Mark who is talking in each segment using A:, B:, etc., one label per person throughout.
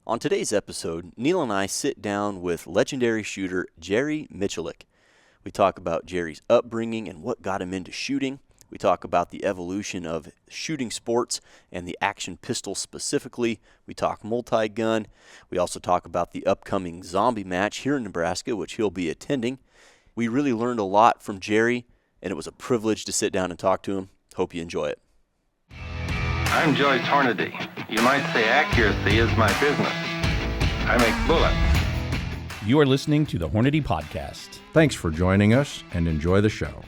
A: On today's episode, Neil and I sit down with legendary shooter Jerry Miculek. We talk about Jerry's upbringing and what got him into shooting. We talk about the evolution of shooting sports and the action pistol specifically. We talk multi-gun. We also talk about the upcoming zombie match here in Nebraska, which he'll be attending. We really learned a lot from Jerry, and it was a privilege to sit down and talk to him. Hope you enjoy it.
B: I'm Joyce Hornady. You might say accuracy is my business. I make bullets.
C: You are listening to the Hornady Podcast.
D: Thanks for joining us and enjoy the show.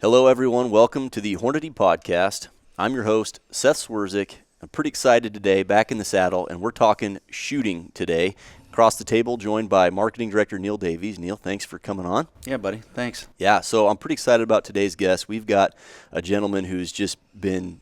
A: Hello, everyone. Welcome to the Hornady Podcast. I'm your host, Seth Swerzik. I'm pretty excited today, back in the saddle, and we're talking shooting today. Across the table, joined by Marketing Director Neil Davies. Neil, thanks for coming on.
E: Yeah, buddy. Thanks.
A: Yeah, so I'm pretty excited about today's guest. We've got a gentleman who's just been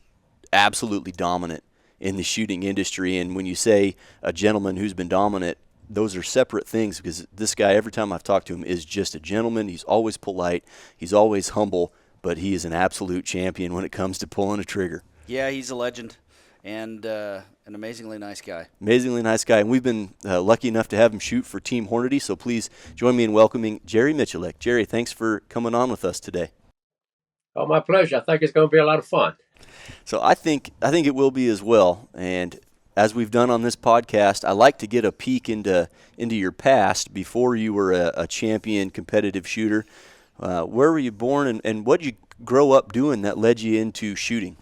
A: absolutely dominant in the shooting industry. And when you say a gentleman who's been dominant, those are separate things, because this guy, every time I've talked to him, is just a gentleman. He's always polite. He's always humble, but he is an absolute champion when it comes to pulling a trigger.
E: Yeah, he's a legend and an amazingly nice guy.
A: Amazingly nice guy. And we've been lucky enough to have him shoot for Team Hornady, so please join me in welcoming Jerry Miculek. Jerry, thanks for coming on with us today.
F: Oh, my pleasure. I think it's going to be a lot of fun.
A: So I think it will be as well. And as we've done on this podcast, I like to get a peek into your past before you were a champion competitive shooter. Where were you born, and what did you grow up doing that led you into shooting?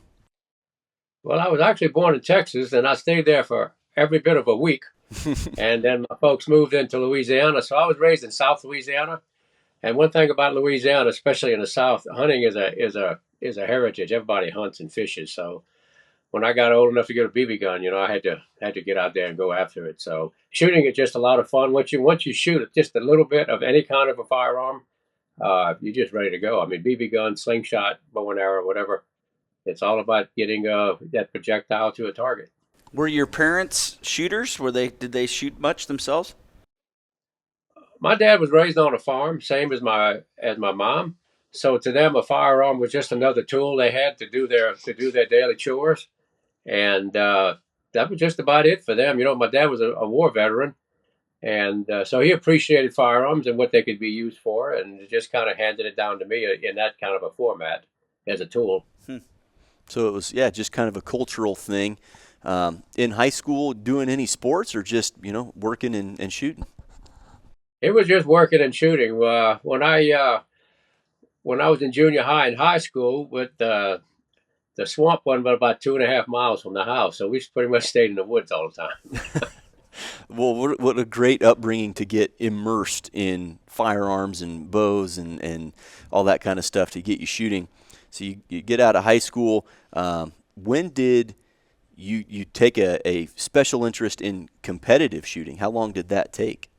F: Well, I was actually born in Texas, and I stayed there for every bit of a week. And then my folks moved into Louisiana, so I was raised in South Louisiana. And one thing about Louisiana, especially in the South, hunting is a heritage. Everybody hunts and fishes. So when I got old enough to get a BB gun, I had to get out there and go after it. So shooting is just a lot of fun. Once you shoot just a little bit of any kind of a firearm, you're just ready to go. I mean, BB gun, slingshot, bow and arrow, whatever. It's all about getting that projectile to a target.
E: Were your parents shooters? Did they shoot much themselves?
F: My dad was raised on a farm, same as my mom. So to them, a firearm was just another tool they had to do their daily chores, and that was just about it for them. My dad was a war veteran, and so he appreciated firearms and what they could be used for, and just kind of handed it down to me in that kind of a format as a tool.
A: So it was, just kind of a cultural thing. In high school, doing any sports or just, working and shooting?
F: It was just working and shooting. When I was in junior high and high school, with the swamp wasn't about 2.5 miles from the house, so we pretty much stayed in the woods all the time.
A: Well, what a great upbringing to get immersed in firearms and bows and all that kind of stuff to get you shooting. So you get out of high school. When did you take a special interest in competitive shooting? How long did that take?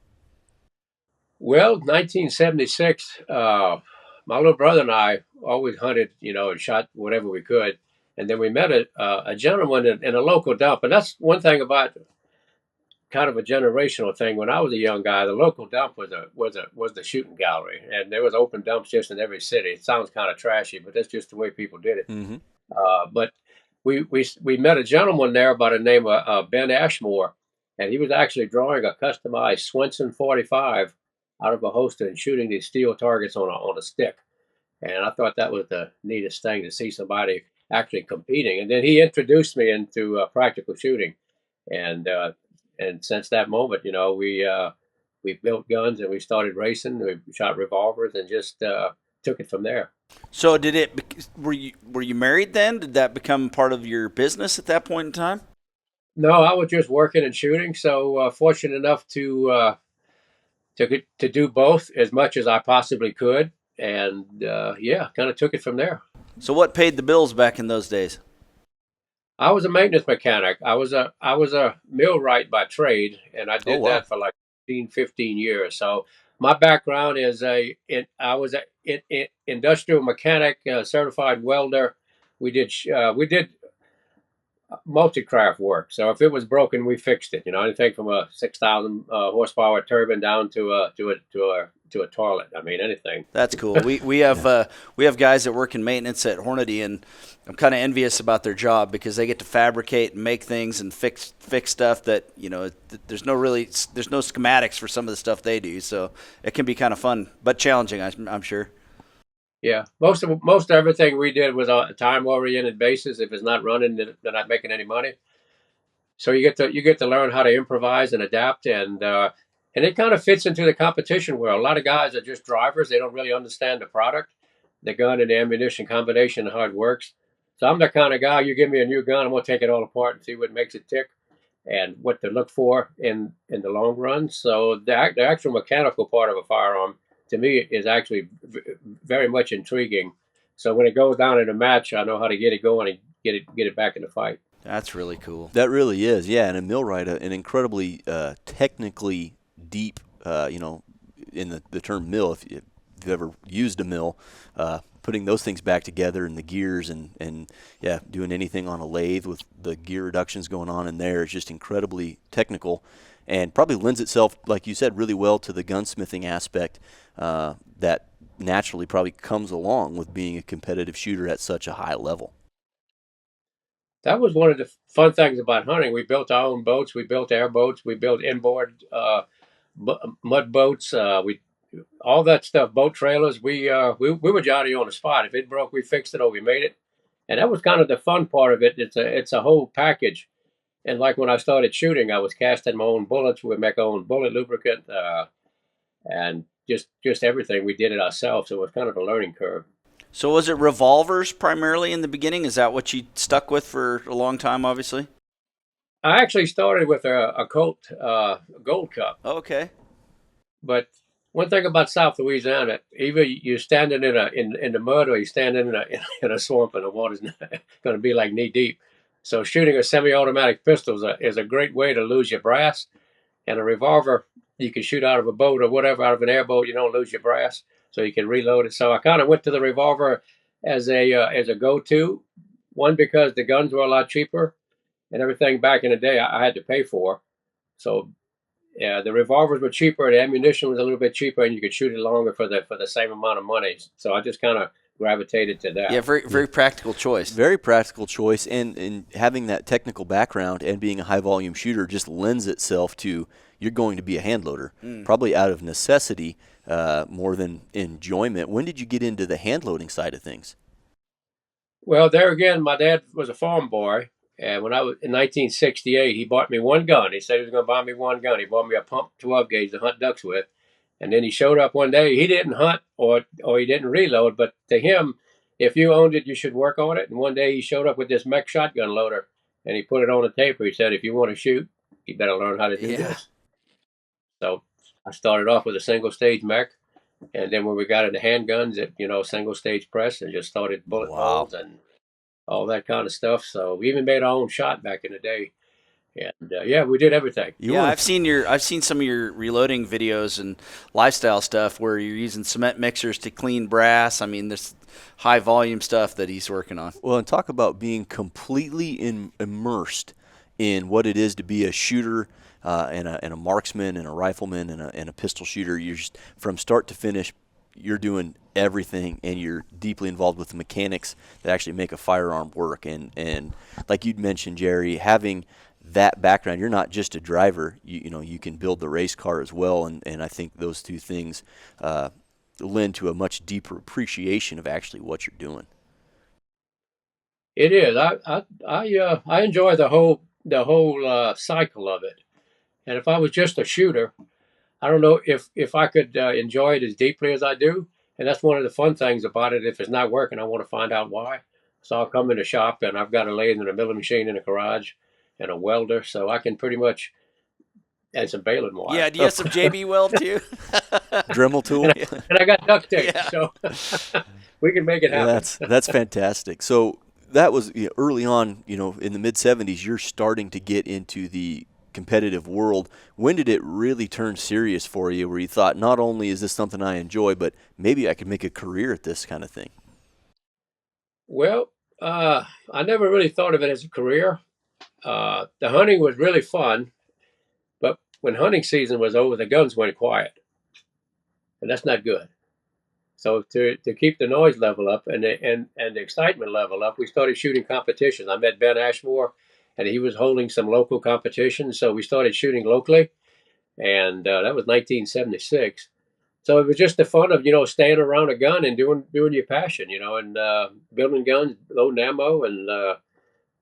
F: Well, 1976, my little brother and I always hunted, and shot whatever we could. And then we met a gentleman in a local dump. And that's one thing about kind of a generational thing. When I was a young guy, the local dump was the shooting gallery, and there was open dumps just in every city. It sounds kind of trashy, but that's just the way people did it.
A: Mm-hmm.
F: But we met a gentleman there by the name of Ben Ashmore, and he was actually drawing a customized Swenson 45 out of a holster and shooting these steel targets on a stick. And I thought that was the neatest thing, to see somebody actually competing. And then he introduced me into practical shooting, and since that moment, we built guns and we started racing. We shot revolvers and just took it from there.
E: So were you married then? Did that become part of your business at that point in time?
F: No, I was just working and shooting. So fortunate enough to do both as much as I possibly could, and kind of took it from there.
E: So what paid the bills back in those days?
F: I was a maintenance mechanic. I was a millwright by trade, and I did that for like 15 years. So my background is I was an industrial mechanic, certified welder. We did multi-craft work. So if it was broken, we fixed it. Anything from a 6,000 horsepower turbine down to a toilet. I mean, anything.
E: That's cool. We have guys that work in maintenance at Hornady, and I'm kind of envious about their job because they get to fabricate and make things and fix stuff that there's no schematics for some of the stuff they do. So it can be kind of fun but challenging, I'm sure.
F: Yeah, most of everything we did was on a time-oriented basis. If it's not running, they're not making any money. So you get to learn how to improvise and adapt, and it kind of fits into the competition where a lot of guys are just drivers. They don't really understand the product, the gun and the ammunition combination, and how it works. So I'm the kind of guy, you give me a new gun, I'm gonna take it all apart and see what makes it tick, and what to look for in the long run. So the actual mechanical part of a firearm, to me, is actually very much intriguing. So when it goes down in a match, I know how to get it going and get it back in the fight.
E: That's really cool.
A: That really is, yeah. And a millwright, an incredibly technically deep, in the term mill, if you've ever used a mill, putting those things back together and the gears and doing anything on a lathe with the gear reductions going on in there is just incredibly technical. And probably lends itself, like you said, really well to the gunsmithing aspect that naturally probably comes along with being a competitive shooter at such a high level.
F: That was one of the fun things about hunting. We built our own boats. We built airboats. We built inboard mud boats. All that stuff, boat trailers. We were Johnny on the spot. If it broke, we fixed it or we made it. And that was kind of the fun part of it. It's a whole package. And like when I started shooting, I was casting my own bullets. We make our own bullet lubricant, and just everything. We did it ourselves. So it was kind of a learning curve.
E: So was it revolvers primarily in the beginning? Is that what you stuck with for a long time, obviously?
F: I actually started with a Colt Gold Cup.
E: Oh, okay.
F: But one thing about South Louisiana, either you're standing in the mud or you're standing in a swamp and the water's going to be like knee deep. So shooting a semi-automatic pistol is a great way to lose your brass. And a revolver, you can shoot out of a boat or whatever, out of an airboat, you don't lose your brass. So you can reload it. So I kind of went to the revolver as a go-to. One, because the guns were a lot cheaper, and everything back in the day I had to pay for. So yeah, the revolvers were cheaper, the ammunition was a little bit cheaper, and you could shoot it longer for the same amount of money. So I just kind of gravitated to that.
E: Yeah, very practical choice.
A: Very practical choice, and having that technical background and being a high-volume shooter just lends itself to you're going to be a hand loader, probably out of necessity more than enjoyment. When did you get into the hand loading side of things?
F: Well, there again, my dad was a farm boy, and when I was in 1968, he bought me one gun. He said he was going to buy me one gun. He bought me a pump 12 gauge to hunt ducks with. And then he showed up one day. He didn't hunt or he didn't reload, but to him, if you owned it, you should work on it. And one day he showed up with this mech shotgun loader, and he put it on the taper. He said, if you want to shoot, you better learn how to do this. So I started off with a single stage mech, and then when we got into handguns, single stage press, and just started bullet holes and all that kind of stuff. So we even made our own shot back in the day. And we did everything.
E: I've seen some of your reloading videos and lifestyle stuff where you're using cement mixers to clean brass. I mean, there's high volume stuff that he's working on.
A: Well, and talk about being completely immersed in what it is to be a shooter and a marksman and a rifleman and a pistol shooter. You're just, from start to finish, you're doing everything, and you're deeply involved with the mechanics that actually make a firearm work. And like you'd mentioned, Jerry, having that background, you're not just a driver. You can build the race car as well, and I think those two things lend to a much deeper appreciation of actually what you're doing.
F: It is. I enjoy the whole cycle of it. And if I was just a shooter, I don't know if I could enjoy it as deeply as I do. And that's one of the fun things about it. If it's not working, I want to find out why. So I'll come in the shop, and I've got a lathe and a milling machine in the garage and a welder, so I can pretty much add some baling wire.
E: Yeah, do you have some JB weld too?
A: Dremel tool.
F: And I got duct tape, so we can make it happen.
A: That's fantastic. So that was early on, in the mid-'70s, you're starting to get into the competitive world. When did it really turn serious for you, where you thought, not only is this something I enjoy, but maybe I could make a career at this kind of thing?
F: Well, I never really thought of it as a career. the hunting was really fun, but when hunting season was over, the guns went quiet, and that's not good. So to keep the noise level up and the excitement level up, we started shooting competitions. I met Ben Ashmore, and he was holding some local competitions, so we started shooting locally, and that was 1976. So it was just the fun of staying around a gun and doing your passion, and building guns, loading ammo, and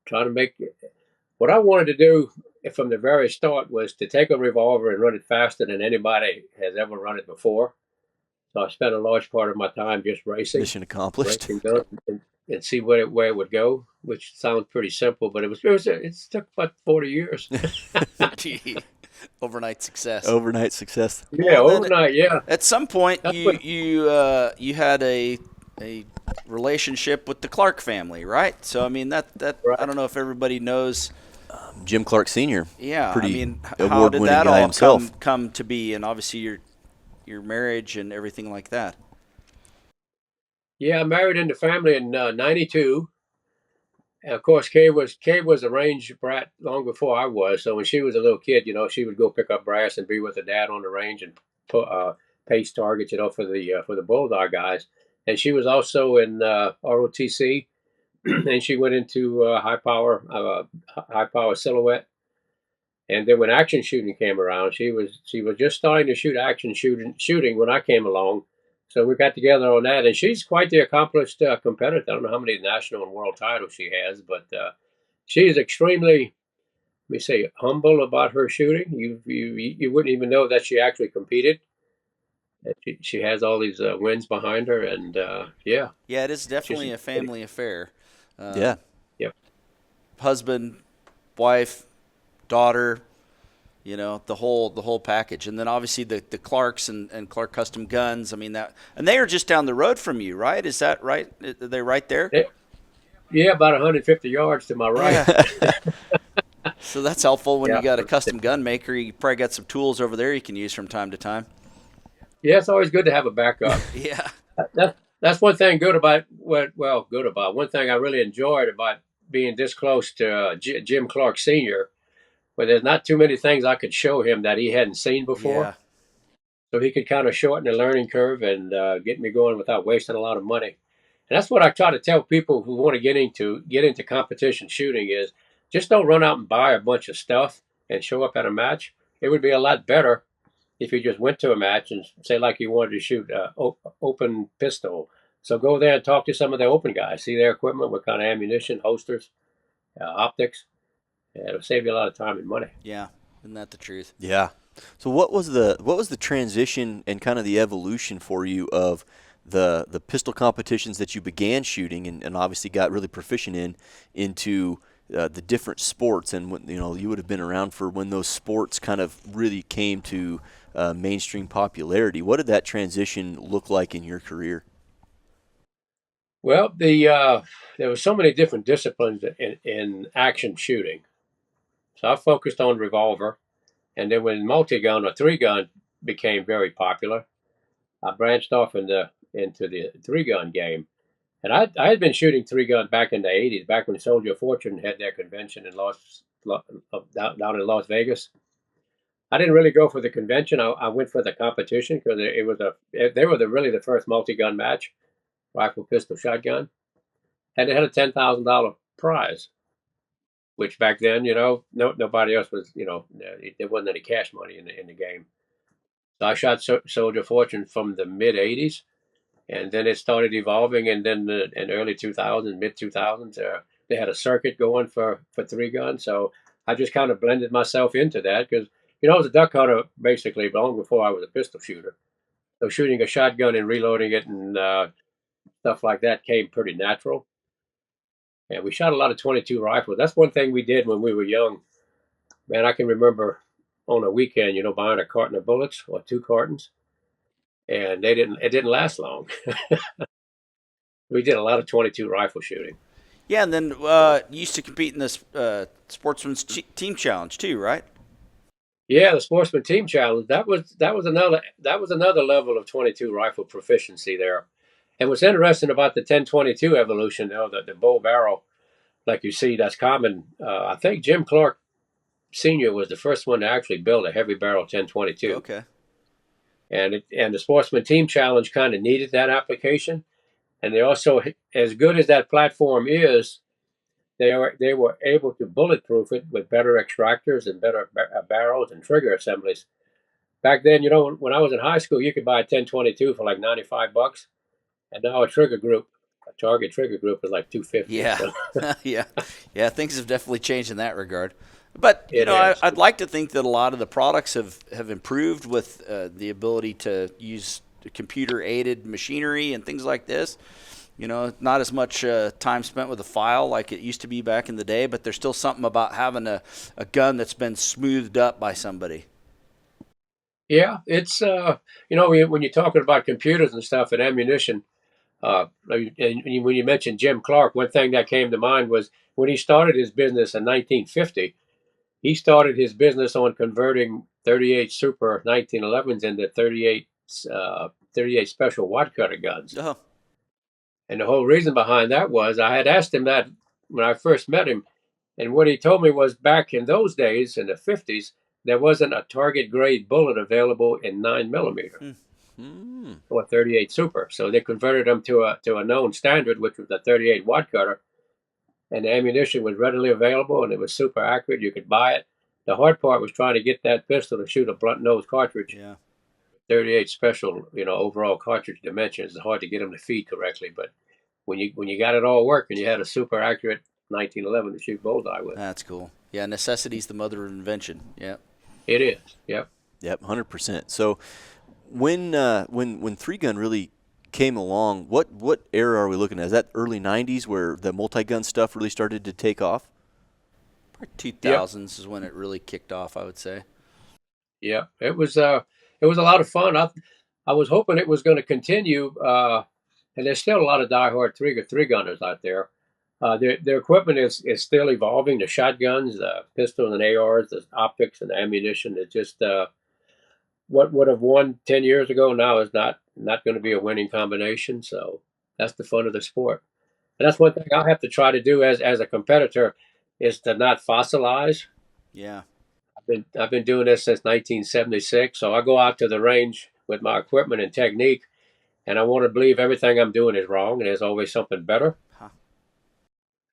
F: trying to make. What I wanted to do from the very start was to take a revolver and run it faster than anybody has ever run it before. So I spent a large part of my time just racing.
A: Mission accomplished.
F: Racing guns and see where it would go, which sounds pretty simple, but it took about 40 years.
E: Gee, overnight success.
A: Overnight success.
F: Yeah,
E: Well, then
F: overnight. Yeah.
E: At some point, you had a relationship with the Clark family, right? So I mean that
F: Right.
E: I don't know if everybody knows.
A: Jim Clark Sr.
E: Yeah,
A: Pretty
E: I mean, how did
A: award-winning
E: that
A: guy
E: all
A: himself.
E: come to be, and obviously your marriage and everything like that.
F: Yeah, I married into family in '92. And of course, Kay was a range brat long before I was. So when she was a little kid, she would go pick up brass and be with her dad on the range and put pace targets, for the bulldog guys. And she was also in ROTC, and she went into high power silhouette. And then when action shooting came around, she was just starting to shoot action shooting when I came along. So we got together on that, and she's quite the accomplished competitor. I don't know how many national and world titles she has, but she's extremely, let me say, humble about her shooting. You wouldn't even know that she actually competed. And she has all these wins behind her, and yeah.
E: Yeah, it is definitely a family affair.
A: Yeah.
F: Yep.
E: Husband, wife, daughter, the whole package. And then obviously the Clarks and Clark Custom Guns. I mean and they are just down the road from you, right? Is that right? Are they right there?
F: Yeah, about 150 yards to my right.
E: Yeah. So that's helpful when
F: Yeah.
E: you got a custom gun maker. You probably got some tools over there you can use from time to time.
F: Yeah, it's always good to have a backup.
E: Yeah.
F: That's one thing good about one thing I really enjoyed about being this close to Jim Clark Sr., where there's not too many things I could show him that he hadn't seen before.
E: Yeah.
F: So he could kind of shorten the learning curve and get me going without wasting a lot of money. And that's what I try to tell people who want to get into competition shooting is just don't run out and buy a bunch of stuff and show up at a match. It would be a lot better if you just went to a match and say like you wanted to shoot open pistol. So go there and talk to some of the open guys, see their equipment, what kind of ammunition, holsters, optics. Yeah, it'll save you a lot of time and money.
E: Yeah. Isn't that the truth?
A: Yeah. So what was the transition and kind of the evolution for you of the pistol competitions that you began shooting and obviously got really proficient into the different sports, and when, you would have been around for when those sports kind of really came to mainstream popularity. What did that transition look like in your career?
F: Well, there were so many different disciplines in action shooting. So I focused on revolver, and then when multi-gun or three-gun became very popular, I branched off into the three-gun game. And I had been shooting three-gun back in the 80s, back when Soldier of Fortune had their convention down in Las Vegas. I didn't really go for the convention. I went for the competition because they were really the first multi-gun match, rifle, pistol, shotgun, and they had a $10,000 prize. Which back then, nobody else was, there wasn't any cash money in the game. So I shot Soldier Fortune from the mid '80s, and then it started evolving. And then in early 2000s, mid 2000s, they had a circuit going for three guns. So I just kind of blended myself into that because, I was a duck hunter basically long before I was a pistol shooter. So shooting a shotgun and reloading it and stuff like that came pretty natural. And we shot a lot of 22 rifles. That's one thing we did when we were young. Man, I can remember on a weekend, buying a carton of bullets or 2 cartons, and it didn't last long. We did a lot of 22 rifle shooting.
E: Yeah, and then you used to compete in this Sportsman's Team Challenge too, right?
F: Yeah, the Sportsman Team Challenge. That was another level of 22 rifle proficiency there. And what's interesting about the 1022 evolution, the bow barrel, like you see, that's common. I think Jim Clark Sr. was the first one to actually build a heavy barrel 1022.
E: Okay.
F: And the Sportsman Team Challenge kind of needed that application. And they also, as good as that platform is, they were able to bulletproof it with better extractors and better barrels and trigger assemblies. Back then, when I was in high school, you could buy a 1022 for like $95, and now a target trigger group is like $250.
E: Yeah,
F: So.
E: yeah. Things have definitely changed in that regard. But I'd like to think that a lot of the products have improved with the ability to use computer-aided machinery and things like this. Not as much time spent with a file like it used to be back in the day, but there's still something about having a gun that's been smoothed up by somebody.
F: Yeah, it's when you're talking about computers and stuff and ammunition, and when you mentioned Jim Clark, one thing that came to mind was when he started his business in 1950. He started his business on converting 38 Super 1911s into 38 special wad cutter guns.
E: Oh.
F: And the whole reason behind that was I had asked him that when I first met him, and what he told me was back in those days, in the 50s, there wasn't a target grade bullet available in 9mm or 38 Super. So they converted them to a known standard, which was the 38 wad cutter. And the ammunition was readily available, and it was super accurate. You could buy it. The hard part was trying to get that pistol to shoot a blunt nose cartridge.
E: Yeah.
F: 38 special, overall cartridge dimensions. It's hard to get them to feed correctly, but when you got it all working, you had a super accurate 1911 to shoot bullseye with.
E: That's cool. Yeah, necessity's the mother of invention. Yeah.
F: It is. Yep.
A: 100%. So when 3-gun really came along, what era are we looking at? Is that early 90s where the multi-gun stuff really started to take off?
E: 2000s is when it really kicked off, I would say.
F: Yeah, it was a lot of fun. I was hoping it was going to continue, and there's still a lot of diehard three-gunners out there. Their equipment is still evolving. The shotguns, the pistols and ARs, the optics and the ammunition. It just what would have won 10 years ago now is not going to be a winning combination. So that's the fun of the sport. And that's one thing I'll have to try to do as a competitor is to not fossilize.
E: Yeah.
F: I've been doing this since 1976. So I go out to the range with my equipment and technique, and I want to believe everything I'm doing is wrong, and there's always something better.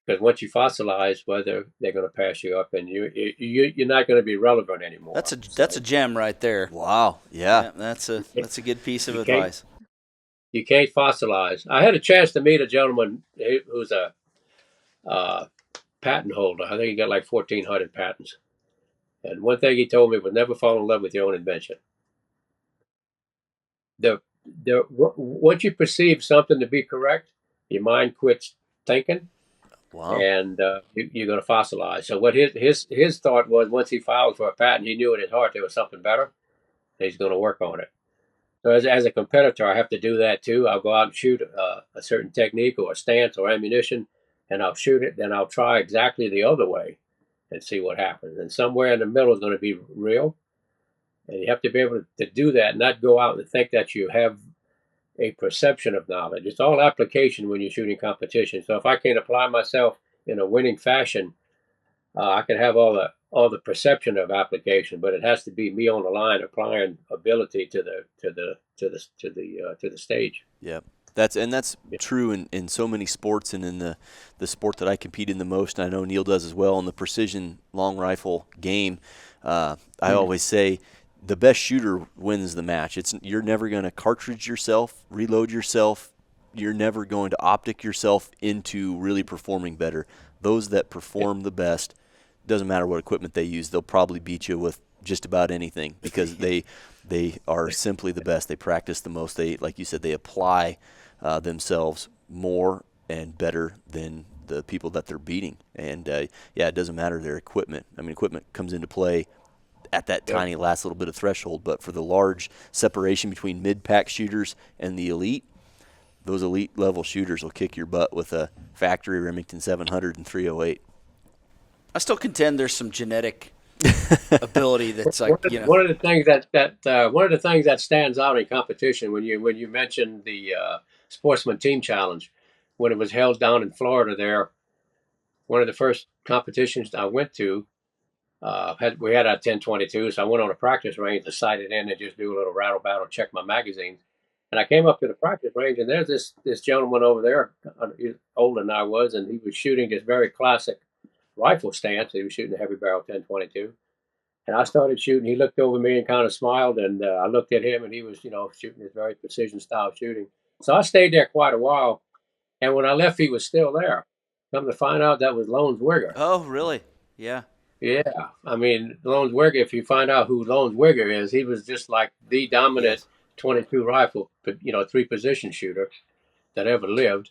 F: Because once you fossilize, whether they're going to pass you up, and you're not going to be relevant anymore.
E: That's a gem right there.
A: Wow. Yeah.
E: That's a good piece of advice.
F: You can't fossilize. I had a chance to meet a gentleman who's a patent holder. I think he got like 1,400 patents. And one thing he told me was never fall in love with your own invention. Once you perceive something to be correct, your mind quits thinking.
A: Wow.
F: And you're going to fossilize. So what his thought was, once he filed for a patent, he knew in his heart there was something better, and he's going to work on it. So as a competitor, I have to do that too. I'll go out and shoot a certain technique or a stance or ammunition, and I'll shoot it. Then I'll try exactly the other way and see what happens. And somewhere in the middle is going to be real. And you have to be able to do that and not go out and think that you have a perception of knowledge. It's all application when you're shooting competition. So if I can apply myself in a winning fashion, I can have all the perception of application, but it has to be me on the line applying ability to the stage.
A: Yeah. That's true in so many sports, and in the sport that I compete in the most, and I know Neil does as well, in the precision long rifle game. I always say the best shooter wins the match. You're never going to cartridge yourself, reload yourself. You're never going to optic yourself into really performing better. Those that perform the best, doesn't matter what equipment they use, they'll probably beat you with just about anything because they are simply the best. They practice the most. They, like you said, they apply themselves more and better than the people that they're beating. And, it doesn't matter their equipment. I mean, equipment comes into play at that tiny last little bit of threshold, but for the large separation between mid-pack shooters and the elite, those elite level shooters will kick your butt with a factory Remington 700 and 308.
E: I still contend there's some genetic ability that's like,
F: one of the things that stands out in competition when you mentioned the Sportsman Team Challenge, when it was held down in Florida there, one of the first competitions I went to, we had our 1022, so I went on a practice range to sight it in and just do a little rattle battle, check my magazines. And I came up to the practice range, and there's this gentleman over there, he's older than I was, and he was shooting this very classic rifle stance. He was shooting a heavy barrel 1022. And I started shooting. He looked over me and kind of smiled, and I looked at him, and he was, shooting his very precision style shooting. So I stayed there quite a while, and when I left, he was still there. Come to find out, that was Lone Wigger.
E: Oh, really? Yeah.
F: Yeah, I mean, Lone Wigger, if you find out who Lone Wigger is, he was just like the dominant 22 rifle, 3-position shooter that ever lived.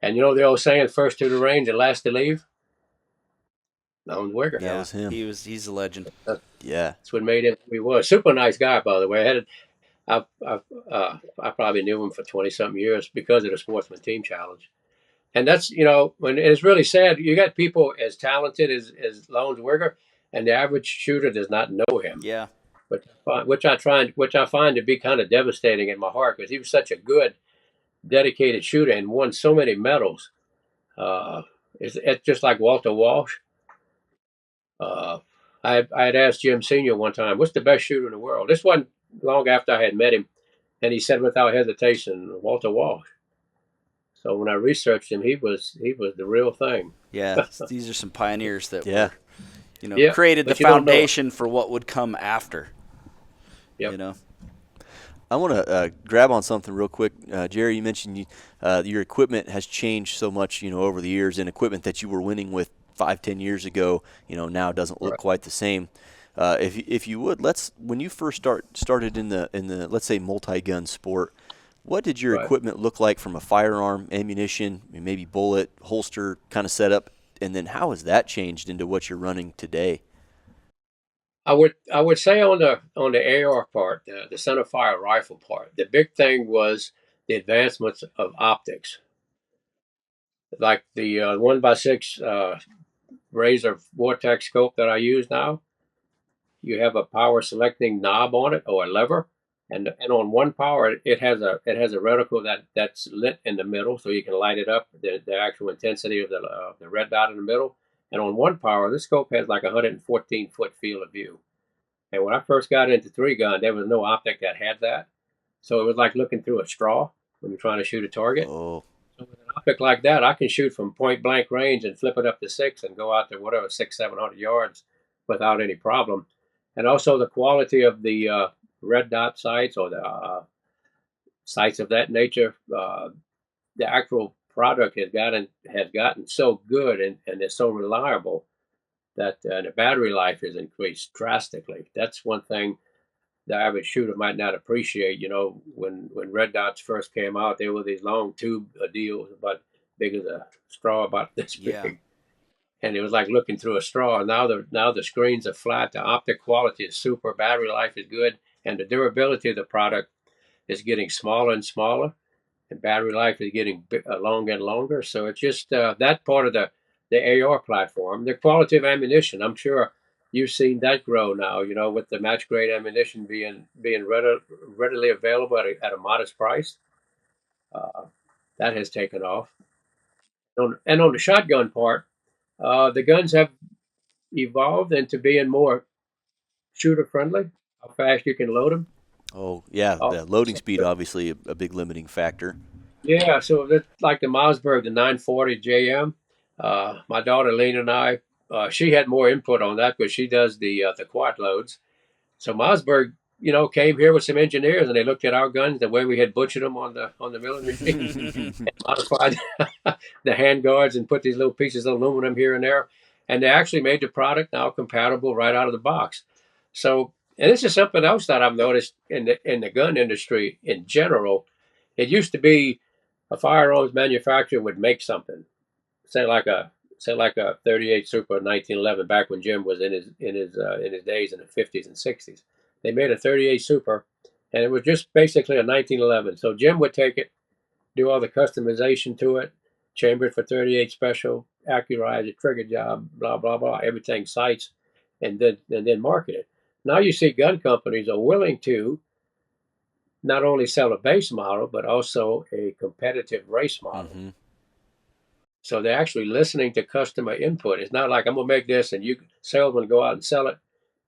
F: And you know the old saying, first to the range and last to leave? Lone Wigger.
A: That was him.
E: He's a legend.
A: Yeah.
F: That's what made him who he was. Super nice guy, by the way. I probably knew him for 20-something years because of the Sportsman Team Challenge. And that's, when it's really sad, you got people as talented as Lone Wigger, and the average shooter does not know him.
E: Yeah.
F: Which I find to be kind of devastating in my heart, because he was such a good, dedicated shooter and won so many medals. It's just like Walter Walsh. I had asked Jim Sr. one time, what's the best shooter in the world? This wasn't long after I had met him, and he said without hesitation, Walter Walsh. So when I researched him, he was the real thing.
E: Yeah, these are some pioneers that created the foundation for what would come after.
F: Yep.
A: I want to grab on something real quick. Jerry, you mentioned your equipment has changed so much, over the years, and equipment that you were winning with 5-10 years ago, now doesn't look quite the same. If you would, when you first started in the let's say multi-gun sport, what did your equipment look like from a firearm, ammunition, maybe bullet, holster kind of setup, and then how has that changed into what you're running today?
F: I would say on the AR part, the centerfire rifle part, the big thing was the advancements of optics, like the 1x6 Razor Vortex scope that I use now. You have a power selecting knob on it, or a lever, and on one power it has a reticle that's lit in the middle, so you can light it up, the actual intensity of the red dot in the middle. And on one power, this scope has like 114-foot field of view. And when I first got into 3-gun, there was no optic that had that, so it was like looking through a straw when you're trying to shoot a target.
A: Oh.
F: So with an optic like that, I can shoot from point blank range and flip it up to 6 and go out to whatever 600-700 yards without any problem. And also the quality of the red dot sights, or the sights of that nature, the actual product has gotten so good and is so reliable that the battery life is increased drastically. That's one thing the average shooter might not appreciate. When red dots first came out, there were these long tube deals about big as a straw, about this big.
E: Yeah.
F: And it was like looking through a straw. Now the screens are flat. The optic quality is super. Battery life is good, and the durability of the product is getting smaller and smaller, and battery life is getting longer and longer. So it's just that part of the AR platform. The quality of ammunition, I'm sure you've seen that grow now. With the match grade ammunition being readily available at a modest price, that has taken off. And on the shotgun part, the guns have evolved into being more shooter friendly. How fast you can load them.
A: Oh, yeah. The loading speed, obviously, a big limiting factor.
F: Yeah, so that's like the Mossberg, the 940 JM. My daughter Lena and I, she had more input on that because she does the quad loads. So Mossberg, came here with some engineers, and they looked at our guns, the way we had butchered them on the milling machine, and modified the hand guards and put these little pieces of aluminum here and there, and they actually made the product now compatible right out of the box. So, and this is something else that I've noticed in the gun industry in general. It used to be a firearms manufacturer would make something, say like a 38 Super 1911, back when Jim was in his days in the 50s and 60s. They made a 38 Super, and it was just basically a 1911. So Jim would take it, do all the customization to it, chamber it for 38 Special, accurize it, trigger job, blah blah blah, everything, sights, and then market it. Now you see gun companies are willing to not only sell a base model, but also a competitive race model.
A: Mm-hmm.
F: So they're actually listening to customer input. It's not like I'm gonna make this and you salesman go out and sell it.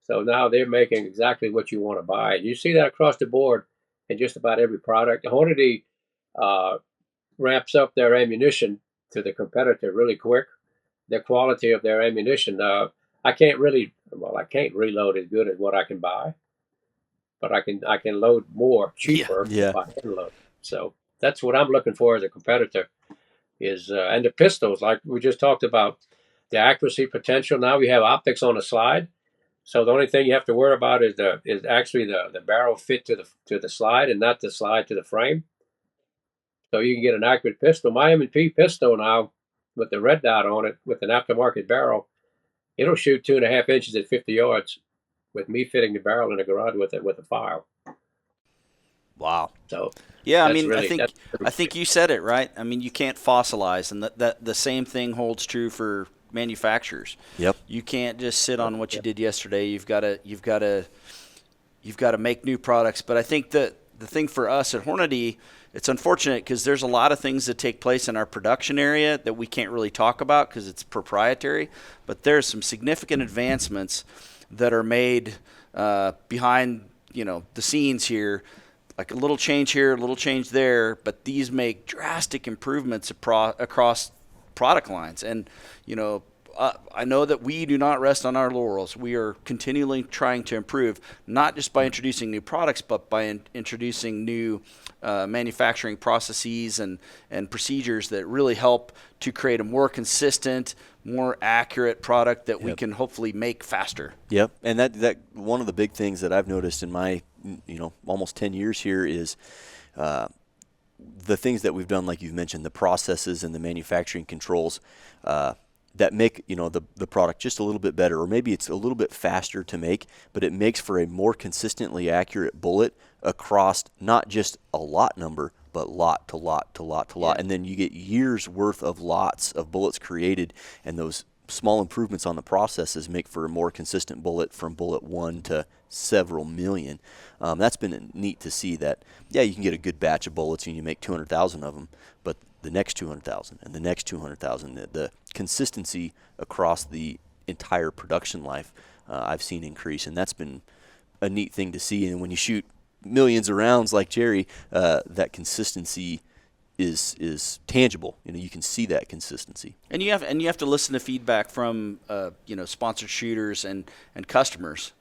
F: So now they're making exactly what you want to buy. You see that across the board in just about every product. Hornady ramps up their ammunition to the competitor really quick. The quality of their ammunition. I can't reload as good as what I can buy, but I can load more cheaper
A: Yeah.
F: if I can load. So that's what I'm looking for as a competitor. And the pistols, like we just talked about, the accuracy potential. Now we have optics on the slide, so the only thing you have to worry about is actually the barrel fit to the slide and not the slide to the frame. So you can get an accurate pistol. My M&P pistol now, with the red dot on it, with an aftermarket barrel, it'll shoot 2.5 inches at 50 yards, with me fitting the barrel in the garage with a file.
A: Wow.
F: So
E: Yeah, I
F: that's
E: mean,
F: really,
E: I think you said it right. I mean, you can't fossilize, and that the same thing holds true for manufacturers.
A: Yep.
E: You can't just sit on what you did yesterday. You've got to make new products. But I think that the thing for us at Hornady, it's unfortunate because there's a lot of things that take place in our production area that we can't really talk about because it's proprietary. But there's some significant advancements that are made behind the scenes here. Like a little change here, a little change there, but these make drastic improvements across product lines. And, I know that we do not rest on our laurels. We are continually trying to improve, not just by introducing new products, but by introducing new manufacturing processes and procedures that really help to create a more consistent, more accurate product that we can hopefully make faster.
A: Yep. And that one of the big things that I've noticed in my almost 10 years here is the things that we've done, like you've mentioned, the processes and the manufacturing controls that make the product just a little bit better, or maybe it's a little bit faster to make, but it makes for a more consistently accurate bullet across not just a lot number, but lot to lot to lot to lot. And then you get years worth of lots of bullets created, and those small improvements on the processes make for a more consistent bullet from bullet 1 to several million. That's been neat to see that, you can get a good batch of bullets and you make 200,000 of them, but the next 200,000 and the next 200,000, the consistency across the entire production life, I've seen increase, and that's been a neat thing to see. And when you shoot millions of rounds like Jerry, that consistency is tangible. You can see that consistency. And
E: you have to listen to feedback from sponsored shooters and customers.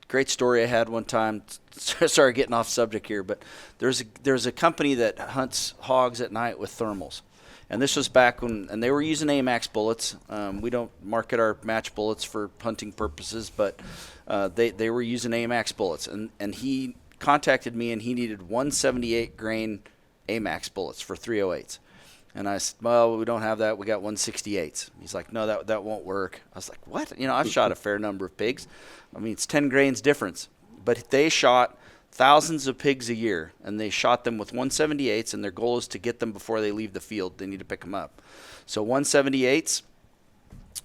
E: Great story I had one time. Sorry, getting off subject here, but there's a company that hunts hogs at night with thermals, and this was back when they were using AMAX bullets. We don't market our match bullets for hunting purposes, but they were using AMAX bullets, and he contacted me and he needed 178 grain AMAX bullets for 308s. And I said, well, we don't have that. We got 168s. He's like, no, that won't work. I was like, what? I've shot a fair number of pigs. I mean, it's 10 grains difference. But they shot thousands of pigs a year, and they shot them with 178s, and their goal is to get them before they leave the field. They need to pick them up. So 178s,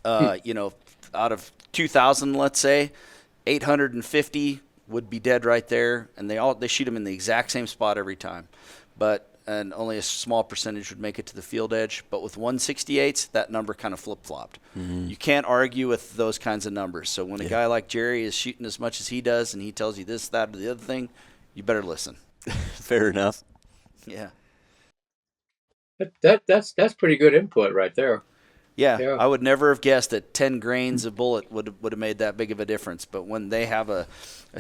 E: out of 2,000, let's say, 850 would be dead right there, and they shoot them in the exact same spot every time. And only a small percentage would make it to the field edge. But with 168s, that number kind of flip-flopped. Mm-hmm. You can't argue with those kinds of numbers. So when a guy like Jerry is shooting as much as he does and he tells you this, that, or the other thing, you better listen.
A: Fair enough.
E: Yeah.
F: That's pretty good input right there.
E: Yeah, I would never have guessed that 10 grains of bullet would have made that big of a difference. But when they have a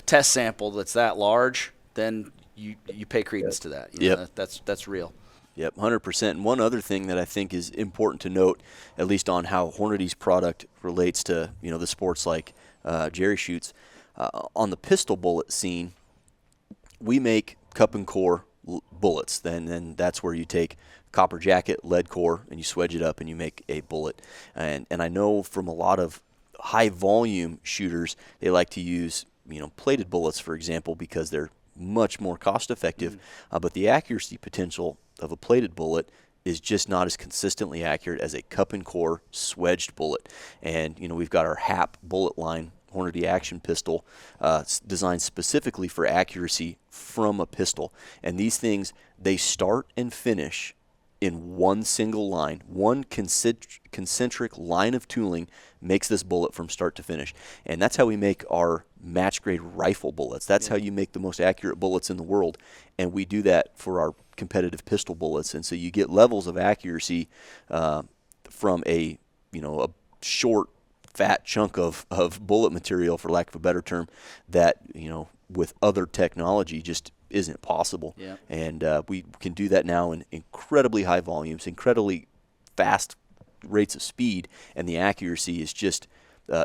E: test sample that's that large, then you pay credence to that. That's real.
A: Yep, 100%. And one other thing that I think is important to note, at least on how Hornady's product relates to the sports like Jerry shoots, on the pistol bullet scene, we make cup and core bullets. Then that's where you take copper jacket, lead core, and you swedge it up and you make a bullet. And I know from a lot of high volume shooters, they like to use plated bullets, for example, because they're much more cost effective, but the accuracy potential of a plated bullet is just not as consistently accurate as a cup and core swedged bullet. And we've got our HAP bullet line, Hornady action pistol, designed specifically for accuracy from a pistol. And these things, they start and finish in one single line, one concentric line of tooling makes this bullet from start to finish. And that's how we make our match-grade rifle bullets. That's how you make the most accurate bullets in the world. And we do that for our competitive pistol bullets. And so you get levels of accuracy from a short, fat chunk of bullet material, for lack of a better term, that, with other technology just isn't possible.
E: Yeah.
A: And we can do that now in incredibly high volumes, incredibly fast rates of speed, and the accuracy is just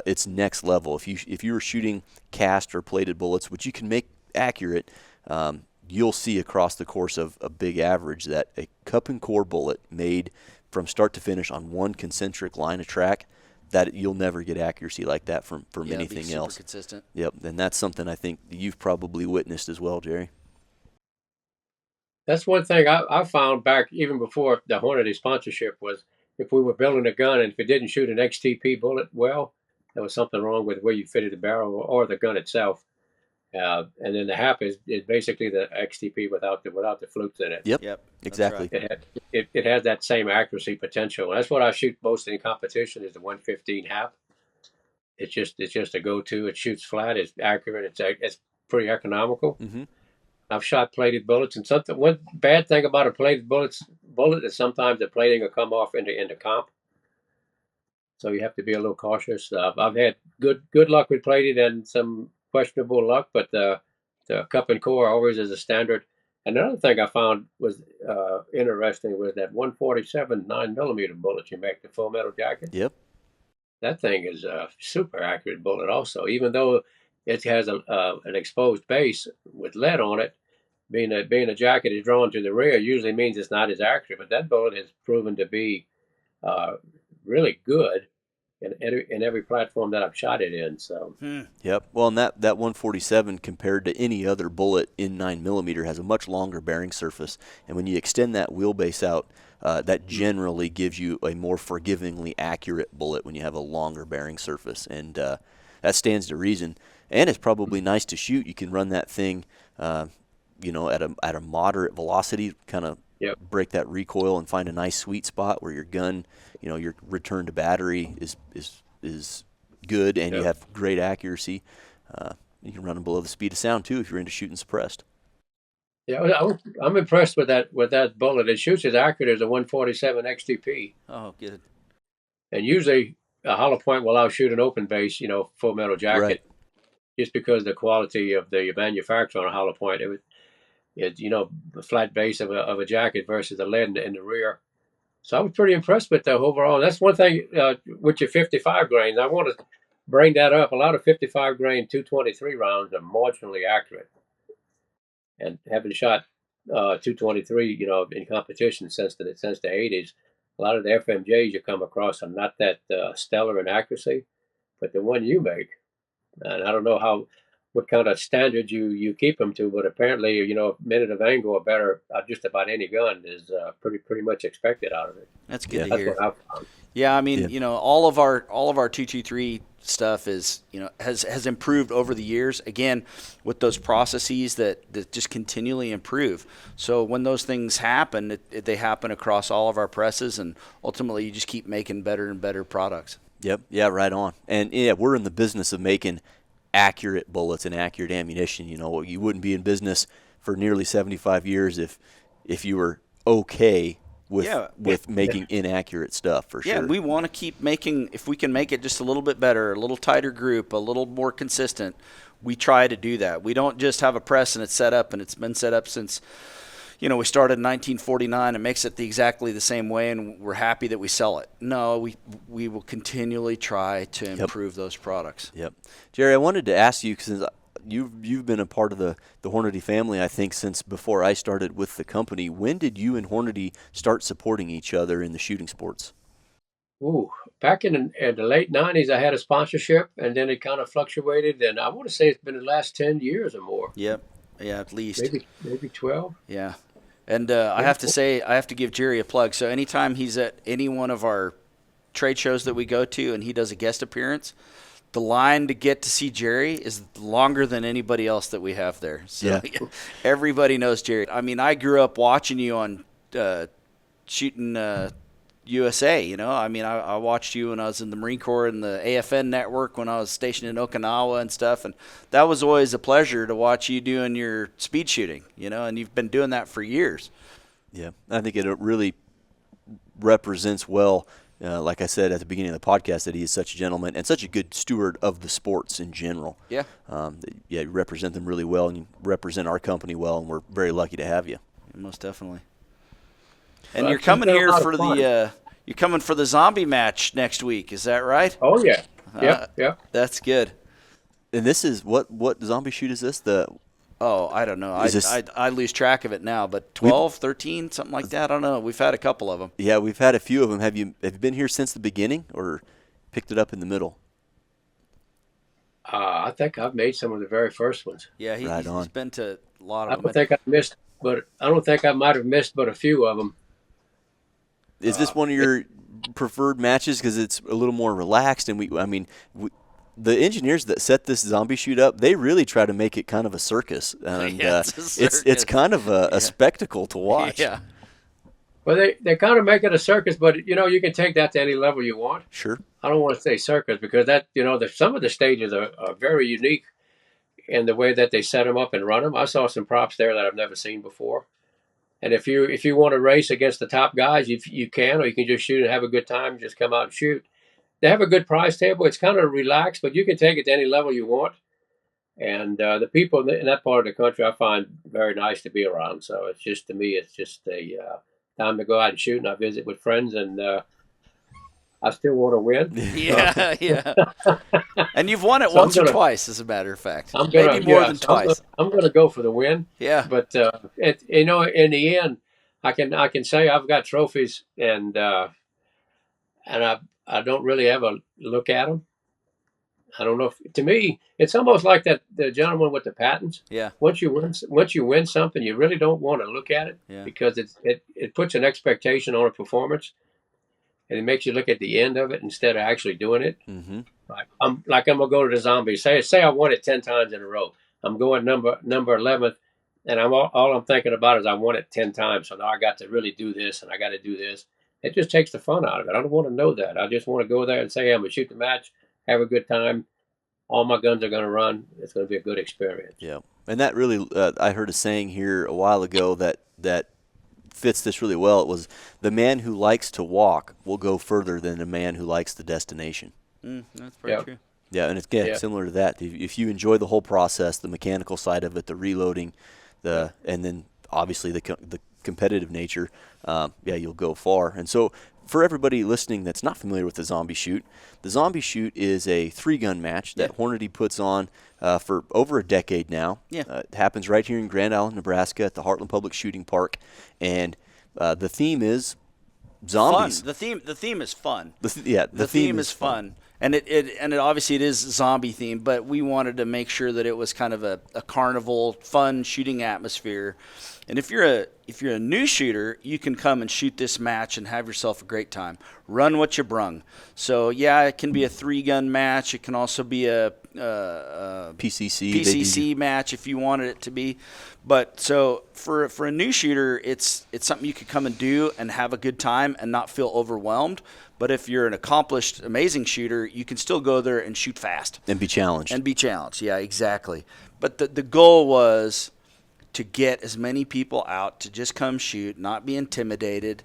A: it's next level. If you were shooting cast or plated bullets, which you can make accurate, you'll see across the course of a big average that a cup and core bullet made from start to finish on one concentric line of track, that you'll never get accuracy like that from anything
E: super
A: else.
E: Consistent.
A: Yep, and that's something I think you've probably witnessed as well, Jerry.
F: That's one thing I found back even before the Hornady sponsorship was if we were building a gun and if it didn't shoot an XTP bullet well, there was something wrong with where you fitted the barrel or the gun itself. And then the HAP is basically the XTP without the flukes in it.
A: Yep. Exactly.
F: Right. It has that same accuracy potential. And that's what I shoot most in competition is the 115 HAP. It's just a go-to. It shoots flat. It's accurate. It's pretty economical.
A: Mm-hmm.
F: I've shot plated bullets, and one bad thing about a plated bullet is sometimes the plating will come off into comp. So you have to be a little cautious. I've had good luck with plated and some questionable luck, but the cup and core always is a standard. And another thing I found was interesting was that 147 9mm bullet you make, the full metal jacket.
A: Yep.
F: That thing is a super accurate bullet also, even though it has an exposed base with lead on it. Being a jacket is drawn to the rear usually means it's not as accurate, but that bullet has proven to be really good in every platform that I've shot it in. So.
A: Yep. Well, and that 147 compared to any other bullet in 9mm has a much longer bearing surface, and when you extend that wheelbase out, that generally gives you a more forgivingly accurate bullet when you have a longer bearing surface, and that stands to reason. And it's probably nice to shoot. You can run that thing, at a moderate velocity, kind of break that recoil and find a nice sweet spot where your gun, your return to battery is good, and you have great accuracy. You can run them below the speed of sound too if you're into shooting suppressed.
F: Yeah, I'm impressed with that bullet. It shoots as accurate as a 147 XTP.
E: Oh, good.
F: And usually a hollow point will outshoot an open base, full metal jacket.
A: Right.
F: Just because of the quality of the manufacture on a hollow point, the flat base of a jacket versus the lead in the rear. So I was pretty impressed with the overall. That's one thing with your 55 grains. I want to bring that up. A lot of 55 grain 223 rounds are marginally accurate. And having shot 223, in competition since the 80s, a lot of the FMJs you come across are not that stellar in accuracy, but the one you make. And I don't know what kind of standards you keep them to, but apparently, a minute of angle or better just about any gun is pretty much expected out of it.
E: That's good to hear.
F: What I've found.
E: Yeah, I mean, all of our 223 stuff is, has improved over the years. Again, with those processes that just continually improve. So when those things happen, they happen across all of our presses, and ultimately you just keep making better and better products.
A: Yep. Yeah, right on. And we're in the business of making accurate bullets and accurate ammunition. You wouldn't be in business for nearly 75 years if you were okay with making inaccurate stuff, for sure.
E: Yeah, we want to keep making, if we can make it just a little bit better, a little tighter group, a little more consistent, we try to do that. We don't just have a press and it's set up, and it's been set up since we started in 1949 and makes it exactly the same way, and we're happy that we sell it. No, we will continually try to improve those products.
A: Yep. Jerry, I wanted to ask you, because you've been a part of the Hornady family, I think, since before I started with the company. When did you and Hornady start supporting each other in the shooting sports?
F: Back in the late 90s, I had a sponsorship, and then it kind of fluctuated, and I want to say it's been the last 10 years or more.
E: Yep. Yeah, at least.
F: Maybe 12.
E: Yeah. And I have to say, I have to give Jerry a plug. So anytime he's at any one of our trade shows that we go to and he does a guest appearance, the line to get to see Jerry is longer than anybody else that we have there. So everybody knows Jerry. I mean, I grew up watching you on shooting USA. You know, I mean, I watched you when I was in the Marine Corps and the AFN network when I was stationed in Okinawa and stuff, and that was always a pleasure to watch you doing your speed shooting. You know, and you've been doing that for years.
A: Yeah, I think it really represents well, like I said at the beginning of the podcast, that he is such a gentleman and such a good steward of the sports in general.
E: Yeah.
A: You represent them really well, and you represent our company well, and we're very lucky to have you.
E: Most definitely. And you're coming here for you're coming for the zombie match next week, is that right?
F: Oh yeah, yeah.
E: That's good.
A: And this is what zombie shoot is this?
E: I don't know. I lose track of it now, but 12, 13, something like that. I don't know. We've had a couple of them.
A: Yeah, we've had a few of them. Have you been here since the beginning, or picked it up in the middle?
F: I think I've made some of the very first ones.
E: Yeah, he's been to a lot of them.
F: I don't think I might have missed but a few of them.
A: Is this one of your preferred matches because it's a little more relaxed? And the engineers that set this zombie shoot up, they really try to make it kind of a circus, and it's kind of a spectacle to watch.
E: Yeah.
F: Well, they kind of make it a circus, but you can take that to any level you want.
A: Sure.
F: I don't want to say circus because that some of the stages are very unique in the way that they set them up and run them. I saw some props there that I've never seen before. And if you want to race against the top guys, you can, or you can just shoot and have a good time. Just come out and shoot. They have a good prize table. It's kind of relaxed, but you can take it to any level you want. And the people in that part of the country I find very nice to be around. So it's just, to me, it's just a time to go out and shoot. And I visit with friends, and I still want to win.
E: Yeah. And you've won it once or twice, as a matter of fact. Maybe more than twice.
F: I'm going to go for the win.
E: Yeah.
F: But in the end, I can say I've got trophies, and I don't really ever look at them. I don't know. To me, it's almost like the gentleman with the patents.
E: Yeah.
F: Once you win something, you really don't want to look at it because it puts an expectation on a performance, and it makes you look at the end of it instead of actually doing it.
A: Mm-hmm.
F: I'm gonna go to the zombie. Say I won it 10 times in a row. I'm going number 11th, and all I'm thinking about is I won it 10 times. So now I got to really do this, and I got to do this. It just takes the fun out of it. I don't want to know that. I just want to go there and say, I'm going to shoot the match, have a good time. All my guns are going to run. It's going to be a good experience.
A: Yeah. And that really, I heard a saying here a while ago that fits this really well. It was, the man who likes to walk will go further than the man who likes the destination.
E: That's pretty true.
A: Yeah, and it's similar to that. If you enjoy the whole process, the mechanical side of it, the reloading, and then obviously the competitive nature, you'll go far. And so for everybody listening that's not familiar with the zombie shoot is a 3-gun match that Hornady puts on for over a decade now. It happens right here in Grand Island, Nebraska at the Heartland Public Shooting Park, and the theme is zombies.
E: Fun. The theme is fun.
A: The theme is fun.
E: And it obviously it is zombie themed, but we wanted to make sure that it was kind of a carnival, fun shooting atmosphere. And if you're a new shooter, you can come and shoot this match and have yourself a great time. Run what you brung. So it can be a 3-gun match. It can also be a PCC match if you wanted it to be. But so for a new shooter, it's something you could come and do and have a good time and not feel overwhelmed. But if you're an accomplished, amazing shooter, you can still go there and shoot fast.
A: And be challenged.
E: Yeah, exactly. But the goal was to get as many people out to just come shoot, not be intimidated,